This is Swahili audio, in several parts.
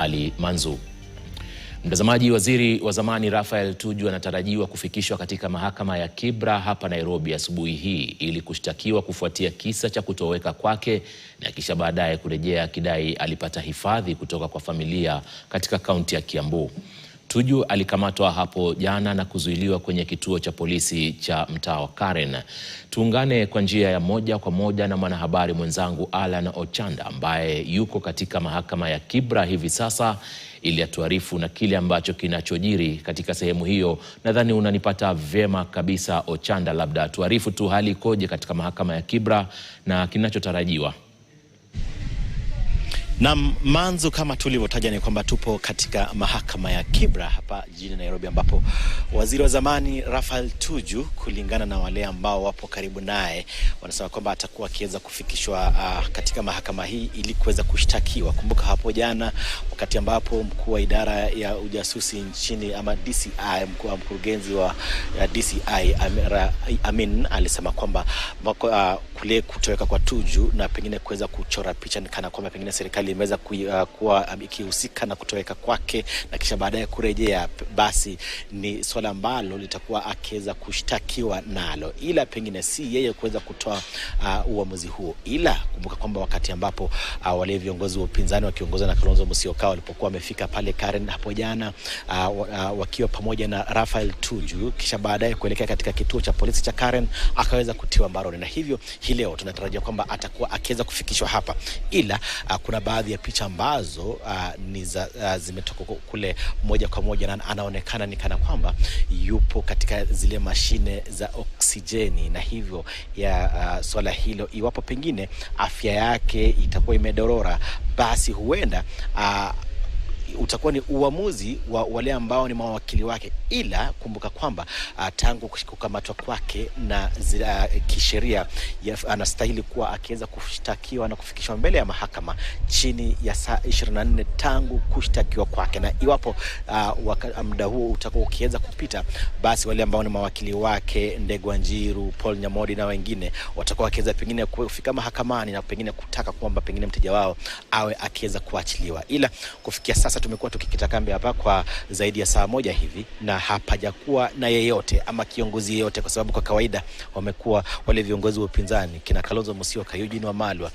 Ali Manzu. Mtazamaji, waziri wa zamani Raphael Tuju anatarajiwa kufikishwa katika mahakama ya Kibra hapa Nairobi asubuhi hii ili kushtakiwa kufuatia kisa cha kutoweka kwake na kisha baadaye kurejea akidai alipata hifadhi kutoka kwa familia katika kaunti ya Kiambu. Tuju alikamatwa hapo jana na kuzuiliwa kwenye kituo cha polisi cha mtaa wa Karen. Tuungane kwa njia ya moja kwa moja na mwanahabari mwenzangu Alan Ochanda ambaye yuko katika mahakama ya Kibra hivi sasa ili atuarifu na kile ambacho kinachojiri katika sehemu hiyo. Nadhani unanipata vyema kabisa Ochanda, labda tuarifu tu hali ikoje katika mahakama ya Kibra na kinachotarajiwa. Na Manzu, kama tulivyotaja ni kwamba tupo katika mahakama ya Kibra hapa jijini Nairobi, ambapo waziri wa zamani Raphael Tuju, kulingana na wale ambao wapo karibu naye, wanasema kwamba atakuwa akiweza kufikishwa katika mahakama hii ili kuweza kushtakiwa. Kumbuka hapo jana wakati ambapo mkuu wa idara ya ujasusi nchini ama DCI, mkurugenzi wa DCI Amin alisema kwamba kule kutoweka kwa Tuju na pengine kuweza kuchora picha kana kwamba pengine serikali imeweza kuwa ikihusika na kutoweka kwake na kisha baadaye kurejea, basi ni swala ambalo litakuwa akiweza kushtakiwa nalo, ila pengine si yeye kuweza kutoa uamuzi huo. Ila kumbuka kwamba wakati ambapo wale viongozi wa upinzani wakiongozwa na Kalonzo Musyoka walipokuwa wamefika pale Karen hapo jana, wakiwa pamoja na Raphael Tuju, kisha baadaye kuelekea katika kituo cha polisi cha Karen, akaweza kutiwa mbaroni, na hivyo hii leo tunatarajia kwamba atakuwa akiweza kufikishwa hapa. Ila kuna baadhi ya picha ambazo zimetoka kule moja kwa moja, na anaonekana ni kana kwamba yupo katika zile mashine za oksijeni, na hivyo swala hilo, iwapo pengine afya yake itakuwa imedorora, basi huenda utakuwa ni uamuzi wa wale ambao ni mawakili wake. Ila kumbuka kwamba tangu kukamatwa kwake na kisheria anastahili kuwa akiweza kushtakiwa na kufikishwa mbele ya mahakama chini ya saa 24 tangu kushtakiwa kwake, na iwapo muda huo utakuwa ukiweza kupita, basi wale ambao ni mawakili wake Ndegwa Njiru, Paul Nyamodi na wengine watakuwa wakiweza pengine kufika mahakamani na pengine kutaka kwamba pengine mteja wao awe akiweza kuachiliwa. Ila kufikia sasa tumekuwa tukikita kambi hapa kwa zaidi ya saa moja hivi na hapajakuwa na yeyote ama kiongozi yeyote, kwa sababu kwa kawaida wamekuwa wale viongozi wa upinzani kina Kalonzo Musyoka, Eugene Wamalwa,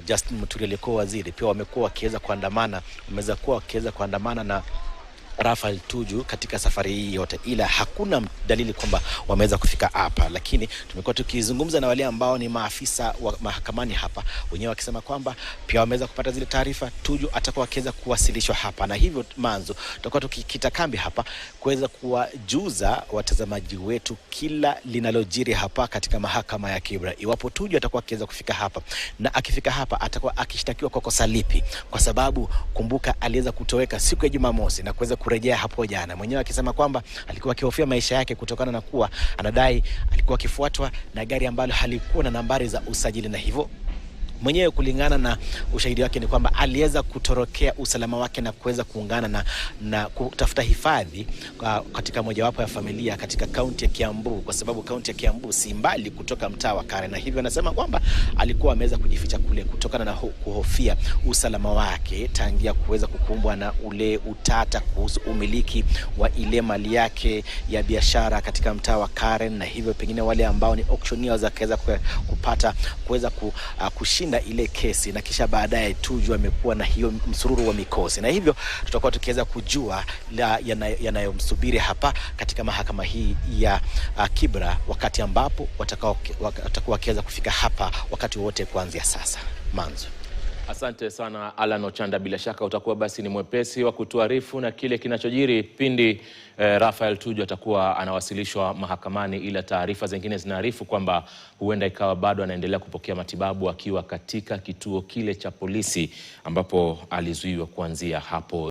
Justin Muturi aliyekuwa waziri, pia wamekuwa wakiweza kuandamana na Raphael Tuju katika safari hii yote, ila hakuna dalili kwamba wameweza kufika hapa. Lakini tumekuwa tukizungumza na wale ambao ni maafisa wa mahakamani hapa, wenyewe wakisema kwamba pia wameweza kupata zile taarifa Tuju atakuwa akiweza kuwasilishwa hapa, na hivyo Manzu tutakuwa tukikita kambi hapa kuweza kuwajuza watazamaji wetu kila linalojiri hapa katika mahakama ya Kibra. Iwapo Tuju atakuwa akiweza kufika hapa, na akifika hapa atakuwa akishtakiwa kwa kosa lipi, kwa sababu kumbuka aliweza kutoweka siku ya Jumamosi na kuweza kurejea hapo jana, mwenyewe akisema kwamba alikuwa akihofia maisha yake kutokana na kuwa anadai alikuwa akifuatwa na gari ambalo halikuwa na nambari za usajili, na hivyo mwenyewe kulingana na ushahidi wake ni kwamba aliweza kutorokea usalama wake na kuweza kuungana na kutafuta hifadhi katika mojawapo ya familia katika kaunti ya Kiambu, kwa sababu kaunti ya Kiambu si mbali kutoka mtaa wa Karen, na hivyo anasema kwamba alikuwa ameweza kujificha kule kutokana na kuhofia usalama wake, tangia kuweza kukumbwa na ule utata kuhusu umiliki wa ile mali yake ya biashara katika mtaa wa Karen, na hivyo pengine wale ambao ni auctioneers akaweza kupata kuweza kushinda ile kesi, na kisha baadaye Tuju amekuwa na hiyo msururu wa mikosi, na hivyo tutakuwa tukiweza kujua yanayomsubiri hapa katika mahakama hii ya Kibra, wakati ambapo watakuwa wakiweza kufika hapa wakati wote kuanzia sasa. Manzu. Asante sana Alan Ochanda, bila shaka utakuwa basi ni mwepesi wa kutuarifu na kile kinachojiri pindi Raphael Tuju atakuwa anawasilishwa mahakamani, ila taarifa zingine zinaarifu kwamba huenda ikawa bado anaendelea kupokea matibabu akiwa katika kituo kile cha polisi ambapo alizuiwa kuanzia hapo